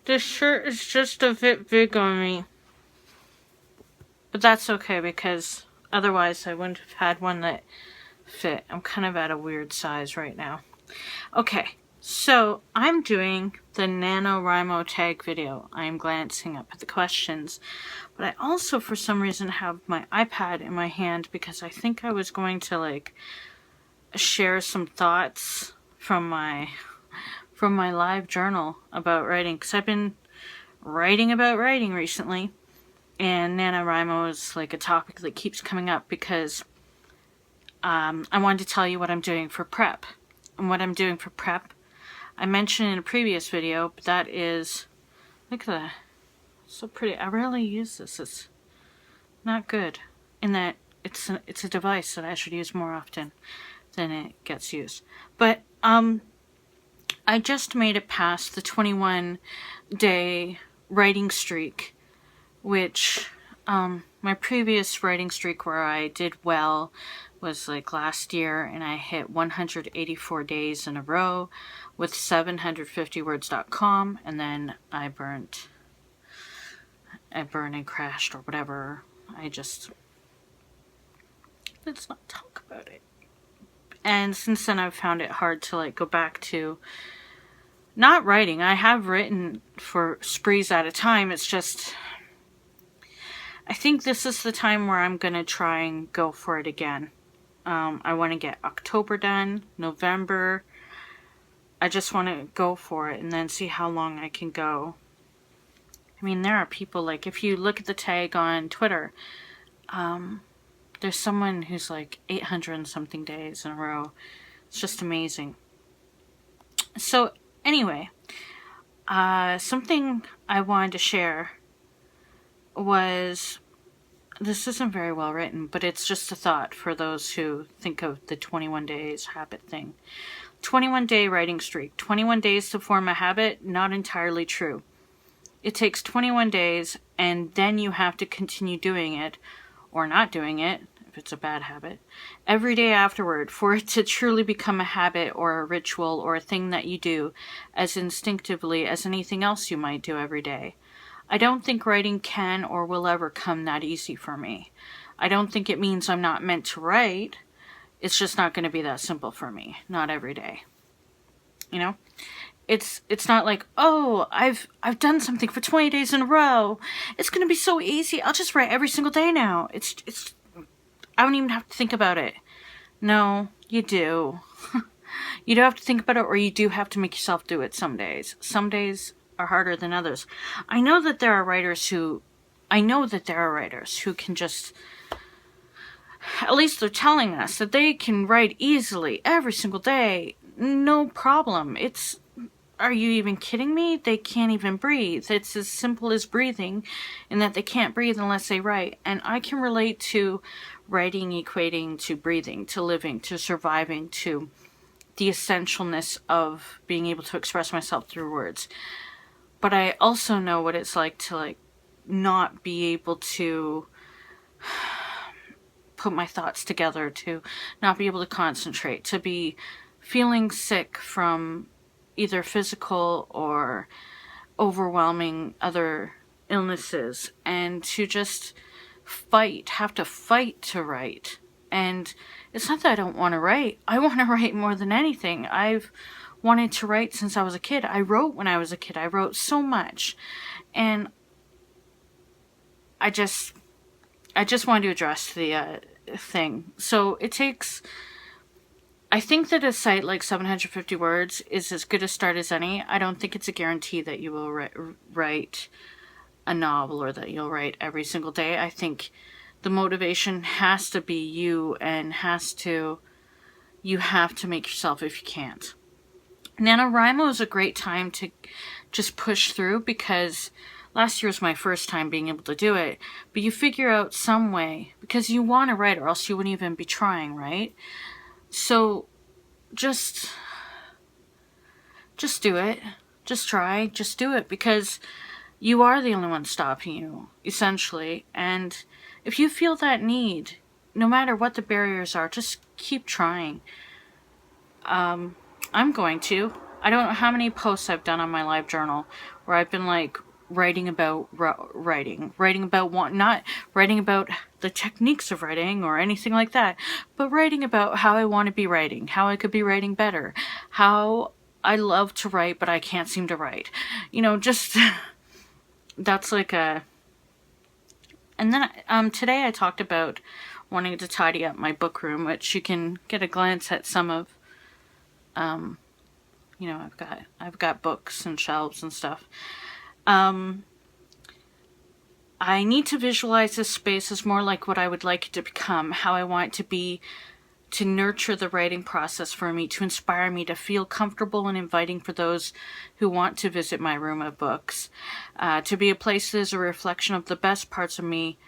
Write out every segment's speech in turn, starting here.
This shirt is just a bit big on me. But that's okay because otherwise I wouldn't have had one that fit. I'm kind of at a weird size right now. Okay, so I'm doing the NaNoWriMo Tag video. I'm glancing up at the questions. But I also, for some reason, have my iPad in my hand because I think I was going to, like, share some thoughts from my live journal about writing. Because I've been writing about writing recently. And NaNoWriMo is, like, a topic that keeps coming up because I wanted to tell you what I'm doing for prep. And what I'm doing for prep, I mentioned in a previous video, but that is, look at that. So pretty. I rarely use this. It's not good in that it's a device that I should use more often than it gets used. But I just made it past the 21-day writing streak, which my previous writing streak where I did well was like last year, and I hit 184 days in a row with 750words.com, and then I burned and crashed or whatever. Let's not talk about it. And since then I've found it hard to like go back to not writing. I have written for sprees at a time. It's just, I think this is the time where I'm gonna try and go for it again. I want to get October done, November. I just want to go for it and then see how long I can go. I mean, there are people, like, if you look at the tag on Twitter, there's someone who's like 800 and something days in a row. It's just amazing. So anyway, something I wanted to share was, this isn't very well written, but it's just a thought for those who think of the 21 days habit thing. 21-day writing streak. 21 days to form a habit? Not entirely true. It takes 21 days, and then you have to continue doing it, or not doing it, if it's a bad habit, every day afterward for it to truly become a habit or a ritual or a thing that you do as instinctively as anything else you might do every day. I don't think writing can or will ever come that easy for me. I don't think it means I'm not meant to write. It's just not going to be that simple for me. Not every day. You know? It's not like, oh, I've done something for 20 days in a row. It's going to be so easy. I'll just write every single day now. I don't even have to think about it. No, you do. You do have to think about it, or you do have to make yourself do it some days. Some days are harder than others. I know that there are writers who can just, at least they're telling us that they can write easily every single day, no problem. Are you even kidding me? They can't even breathe. It's as simple as breathing, in that they can't breathe unless they write. And I can relate to writing equating to breathing, to living, to surviving, to the essentialness of being able to express myself through words. But I also know what it's like to, like, not be able to put my thoughts together, to not be able to concentrate, to be feeling sick from either physical or overwhelming other illnesses, and to just have to fight to write. And it's not that I don't want to write. I want to write more than anything. I've wanted to write since I was a kid. I wrote when I was a kid. I wrote so much. And I just wanted to address the thing. So it takes, I think that a site like 750 words is as good a start as any. I don't think it's a guarantee that you will write a novel or that you'll write every single day. I think the motivation has to be you, and you have to make yourself if you can't. NaNoWriMo is a great time to just push through, because last year was my first time being able to do it. But you figure out some way, because you want to write or else you wouldn't even be trying, right? So just do it. Just try. Just do it, because you are the only one stopping you, essentially. And if you feel that need, no matter what the barriers are, just keep trying. I'm going to. I don't know how many posts I've done on my live journal where I've been like writing about not writing about the techniques of writing or anything like that, but writing about how I want to be writing, how I could be writing better, how I love to write but I can't seem to write. You know, just that's like a... And then today I talked about wanting to tidy up my book room, which you can get a glance at some of. You know, I've got books and shelves and stuff. I need to visualize this space as more like what I would like it to become, how I want it to be, to nurture the writing process for me, to inspire me to feel comfortable and inviting for those who want to visit my room of books, to be a place that is a reflection of the best parts of me,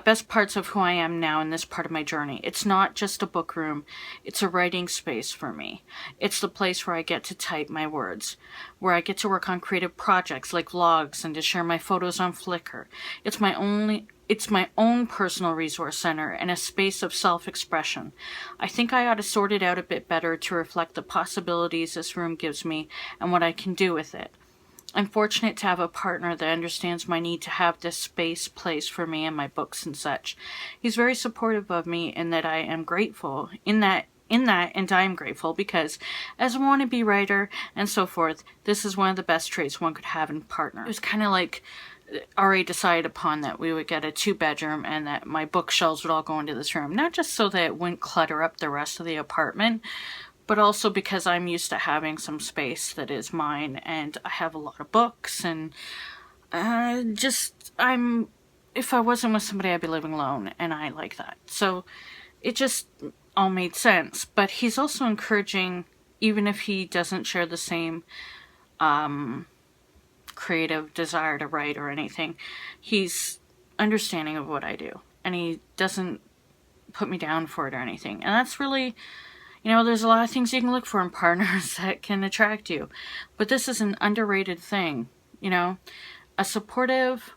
best parts of who I am now in this part of my journey. It's not just a book room, it's a writing space for me. It's the place where I get to type my words, where I get to work on creative projects like vlogs and to share my photos on Flickr. It's my own personal resource center and a space of self-expression. I think I ought to sort it out a bit better to reflect the possibilities this room gives me and what I can do with it. I'm fortunate to have a partner that understands my need to have this space place for me and my books and such. He's very supportive of me in that I am grateful, and I'm grateful because as a wannabe writer and so forth, this is one of the best traits one could have in a partner. It was kind of like already decided upon that we would get a 2-bedroom and that my bookshelves would all go into this room. Not just so that it wouldn't clutter up the rest of the apartment, but also because I'm used to having some space that is mine, and I have a lot of books, and if I wasn't with somebody, I'd be living alone, and I like that. So it just all made sense. But he's also encouraging, even if he doesn't share the same creative desire to write or anything, he's understanding of what I do, and he doesn't put me down for it or anything. And that's really... You know, there's a lot of things you can look for in partners that can attract you. But this is an underrated thing, you know. A supportive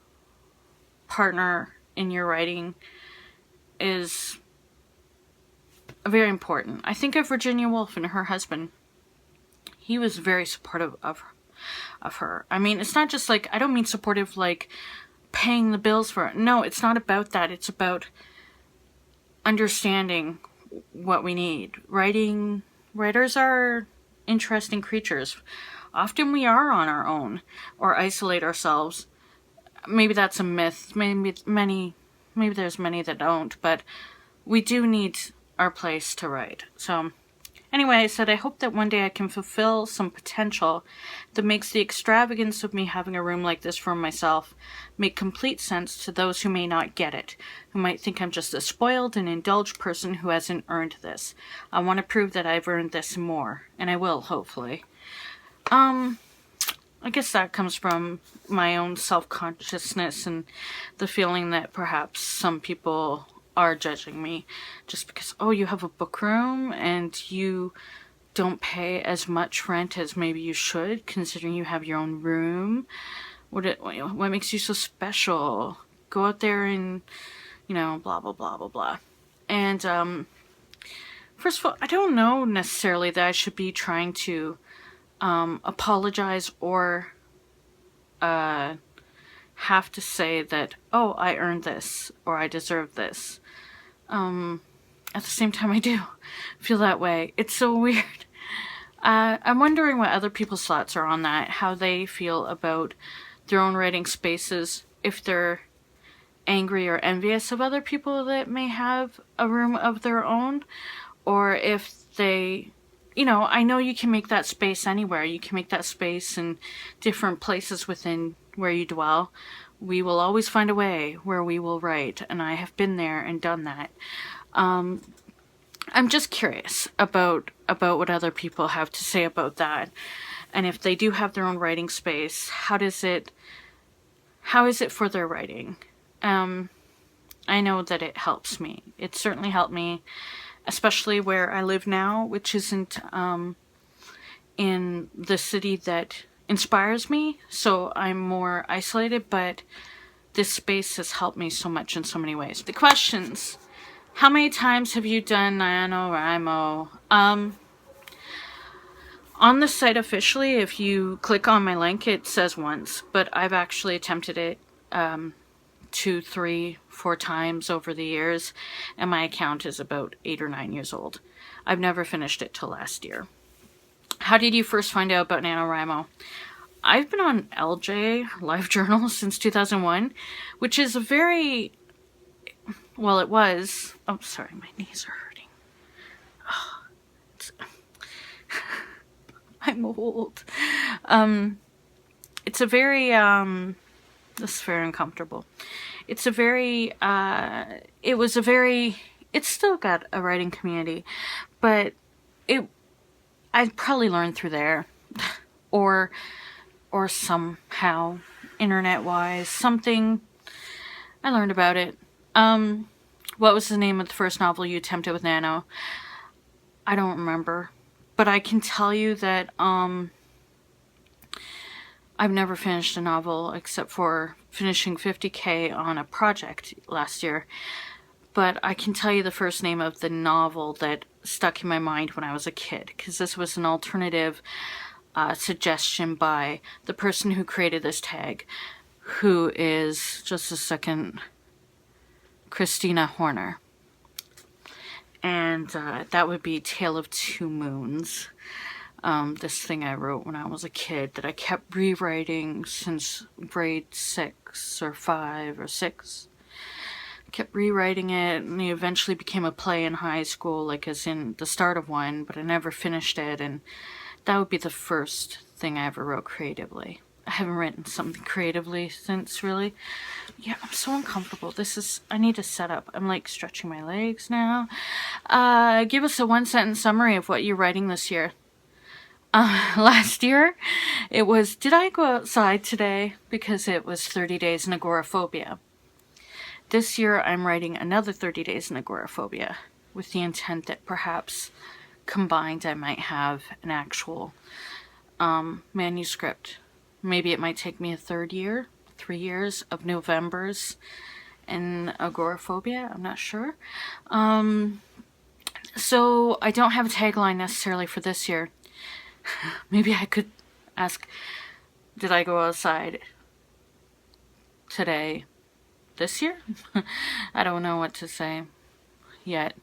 partner in your writing is very important. I think of Virginia Woolf and her husband. He was very supportive of her. I mean, it's not just like, I don't mean supportive like paying the bills for it. No, it's not about that. It's about understanding what we need. Writers are interesting creatures. Often we are on our own or isolate ourselves. Maybe that's a myth. Maybe there's many that don't, but we do need our place to write. So anyway, I said I hope that one day I can fulfill some potential that makes the extravagance of me having a room like this for myself make complete sense to those who may not get it, who might think I'm just a spoiled and indulged person who hasn't earned this. I want to prove that I've earned this more, and I will, hopefully. I guess that comes from my own self-consciousness and the feeling that perhaps some people are judging me just because, oh, you have a book room and you don't pay as much rent as maybe you should, considering you have your own room. What makes you so special? Go out there and, you know, blah, blah, blah, blah, blah. And, first of all, I don't know necessarily that I should be trying to, apologize or, have to say that, oh, I earned this or I deserve this. At the same time, I do feel that way. It's so weird. I'm wondering what other people's thoughts are on that, how they feel about their own writing spaces, if they're angry or envious of other people that may have a room of their own, or if they, you know, I know you can make that space anywhere. You can make that space in different places within where you dwell. We will always find a way where we will write, and I have been there and done that. I'm just curious about what other people have to say about that, and if they do have their own writing space, how is it for their writing? I know that it helps me. It certainly helped me, especially where I live now, which isn't in the city that inspires me, so I'm more isolated, but this space has helped me so much in so many ways. The questions. How many times have you done NaNoWriMo? On the site officially, if you click on my link, it says once, but I've actually attempted it 2, 3, 4 times over the years, and my account is about 8 or 9 years old. I've never finished it till last year. How did you first find out about NaNoWriMo? I've been on LJ, LiveJournal, since 2001, which is a very, well, it was, oh, sorry, my knees are hurting. Oh, I'm old. It's a very, this is very uncomfortable. It's a very, it was a very, it's still got a writing community, but I probably learned through there, or somehow, internet-wise, something, I learned about it. What was the name of the first novel you attempted with Nano? I don't remember, but I can tell you that, I've never finished a novel except for finishing 50K on a project last year. But I can tell you the first name of the novel that stuck in my mind when I was a kid, because this was an alternative suggestion by the person who created this tag, who is, just a second, Kristina Horner. And that would be Tale of Two Moons. This thing I wrote when I was a kid that I kept rewriting since grade 6 or 5 or 6. I kept rewriting it, and it eventually became a play in high school, like as in the start of one, but I never finished it, and that would be the first thing I ever wrote creatively. I haven't written something creatively since, really. Yeah, I'm so uncomfortable. I need to set up. I'm like stretching my legs now. Give us a 1-sentence summary of what you're writing this year. Last year, it was, did I go outside today? Because it was 30 days in agoraphobia. This year, I'm writing another 30 days in agoraphobia, with the intent that perhaps combined I might have an actual manuscript. Maybe it might take me a 3 years of Novembers in agoraphobia. I'm not sure. So I don't have a tagline necessarily for this year. Maybe I could ask, did I go outside today this year? I don't know what to say yet.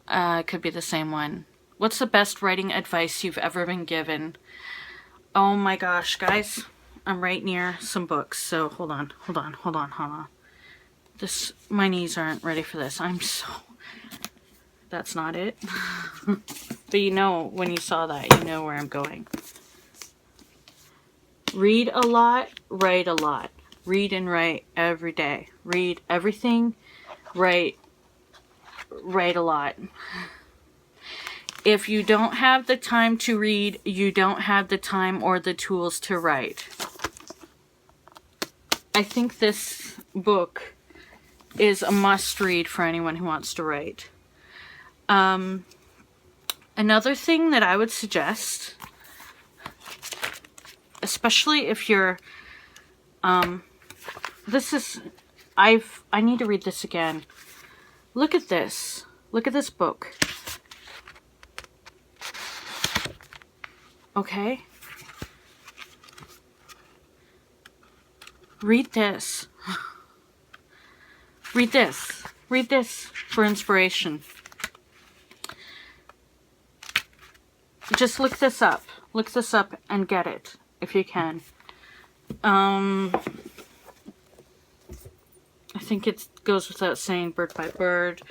It could be the same one. What's the best writing advice you've ever been given? Oh my gosh, guys. I'm right near some books, so hold on. My knees aren't ready for this. That's not it. But you know, when you saw that, you know where I'm going. Read a lot, write a lot. Read and write every day. Read everything, write a lot. If you don't have the time to read, you don't have the time or the tools to write. I think this book is a must-read for anyone who wants to write. Another thing that I would suggest, especially if you're, I need to read this again. Look at this. Look at this book. Okay? Read this. Read this. Read this for inspiration. Just look this up. Look this up and get it, if you can. I think it goes without saying, bird by bird.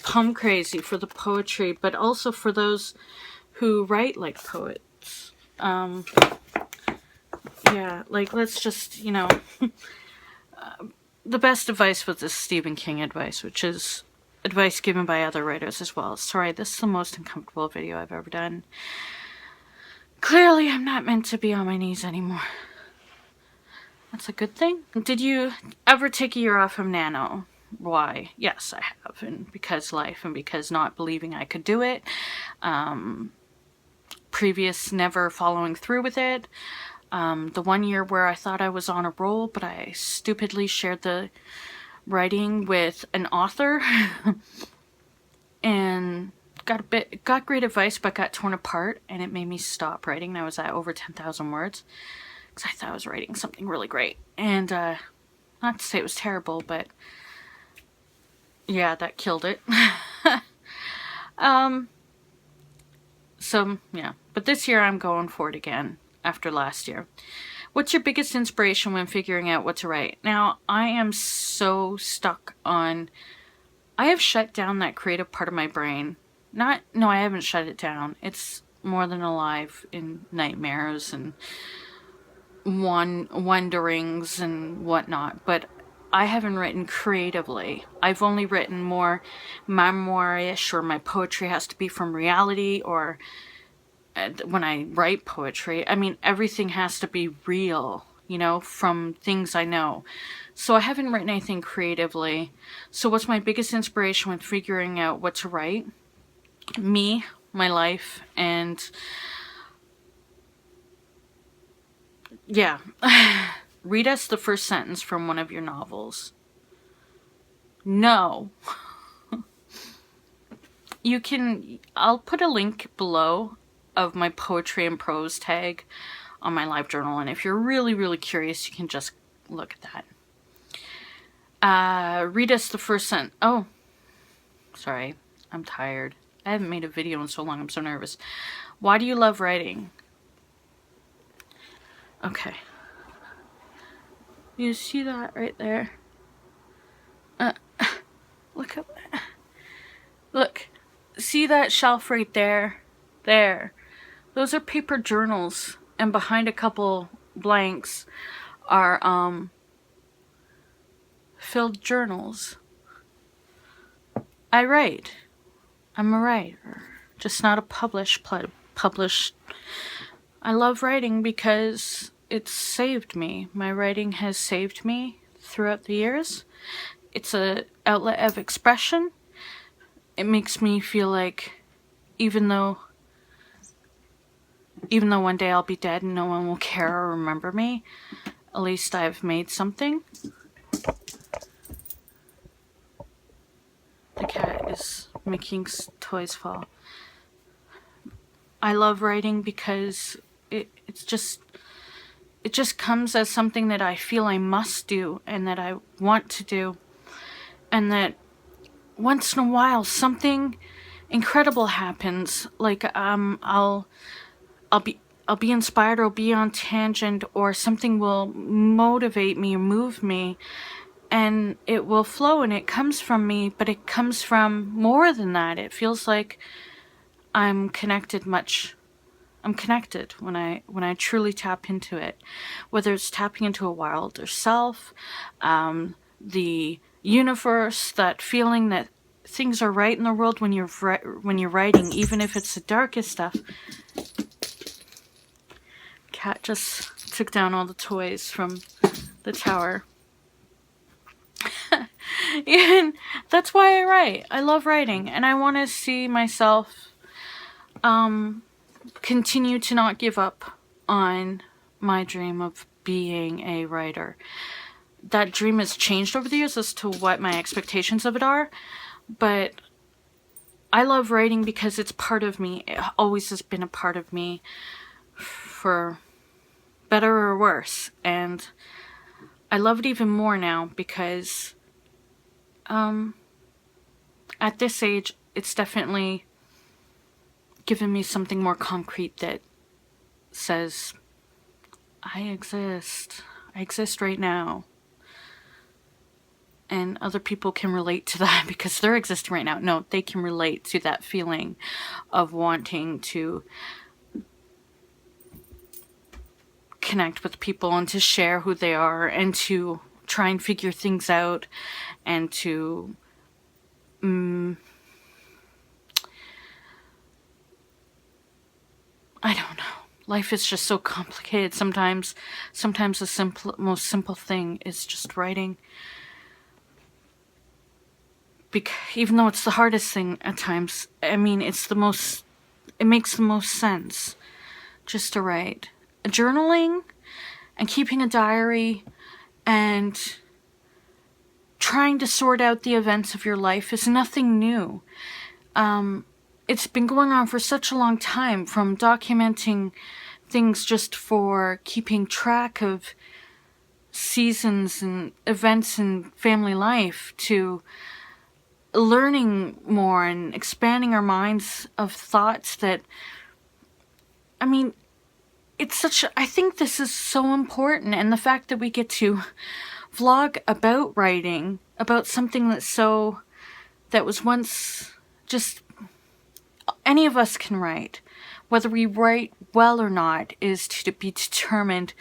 Poem crazy for the poetry, but also for those who write like poets. Yeah, like, let's just, you know, the best advice was this Stephen King advice, which is advice given by other writers as well. Sorry, this is the most uncomfortable video I've ever done. Clearly, I'm not meant to be on my knees anymore. That's a good thing. Did you ever take a year off from Nano? Why? Yes, I have. And because life, and because not believing I could do it. Previous never following through with it. The 1 year where I thought I was on a roll, but I stupidly shared the writing with an author. And got great advice, but got torn apart, and it made me stop writing. I was at over 10,000 words because I thought I was writing something really great. And not to say it was terrible, but yeah, that killed it. So yeah, but this year I'm going for it again after last year. What's your biggest inspiration when figuring out what to write? Now, I am so stuck on, I have shut down that creative part of my brain. No, I haven't shut it down. It's more than alive in nightmares and wonderings and whatnot, but I haven't written creatively. I've only written more memoir-ish, or my poetry has to be from reality, or when I write poetry, I mean, everything has to be real, you know, from things I know. So I haven't written anything creatively. So what's my biggest inspiration when figuring out what to write? Me, my life, and yeah. Read us the first sentence from one of your novels. No. You can, I'll put a link below of my poetry and prose tag on my live journal, and if you're really, really curious, you can just look at that. Read us the first sentence. Oh, sorry, I'm tired. I haven't made a video in so long, I'm so nervous. Why do you love writing? Okay. You see that right there? Look up. Look. See that shelf right there? There. Those are paper journals, and behind a couple blanks are filled journals. I write. I'm a writer, just not a published. I love writing because it's saved me. My writing has saved me throughout the years. It's an outlet of expression. It makes me feel like even though one day I'll be dead and no one will care or remember me, at least I've made something. The cat is making toys fall. I love writing because it just comes as something that I feel I must do and that I want to do, and that once in a while something incredible happens. Like I'll be inspired, or I'll be on tangent, or something will motivate me or move me, and it will flow, and it comes from me, but it comes from more than that. It feels like I'm connected when I truly tap into it, whether it's tapping into a wilder self, the universe, that feeling that things are right in the world when you're writing, even if it's the darkest stuff. Cat just took down all the toys from the tower. And that's why I write. I love writing, and I want to see myself continue to not give up on my dream of being a writer. That dream has changed over the years as to what my expectations of it are, but I love writing because it's part of me. It always has been a part of me, for better or worse, and I love it even more now because at this age it's definitely given me something more concrete that says I exist right now, and other people can relate to that because they're existing right now. No, they can relate to that feeling of wanting to connect with people and to share who they are and to try and figure things out and to I don't know. Life is just so complicated sometimes. Sometimes the most simple thing is just writing. Even though it's the hardest thing at times, I mean, it makes the most sense just to write. Journaling and keeping a diary and trying to sort out the events of your life is nothing new. it's been going on for such a long time, from documenting things just for keeping track of seasons and events in family life, to learning more and expanding our minds of thoughts that, I mean, it's such, I think this is so important. And the fact that we get to vlog about writing, about something that was once just, any of us can write. Whether we write well or not is to be determined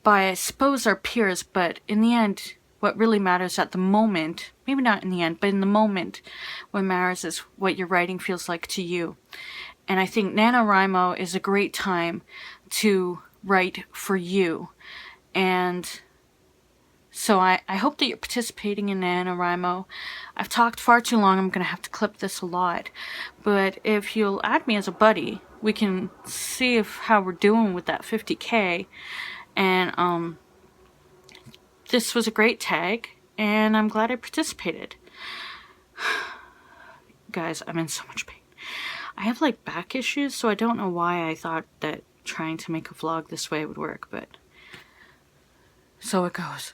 by, I suppose, our peers, but in the end, what really matters at the moment, maybe not in the end, but in the moment, what matters is what your writing feels like to you. And I think NaNoWriMo is a great time to write for you. And so I hope that you're participating in NaNoWriMo. I've talked far too long. I'm going to have to clip this a lot. But if you'll add me as a buddy, we can see how we're doing with that 50K. And this was a great tag, and I'm glad I participated. Guys, I'm in so much pain. I have like back issues, so I don't know why I thought that trying to make a vlog this way would work, but so it goes.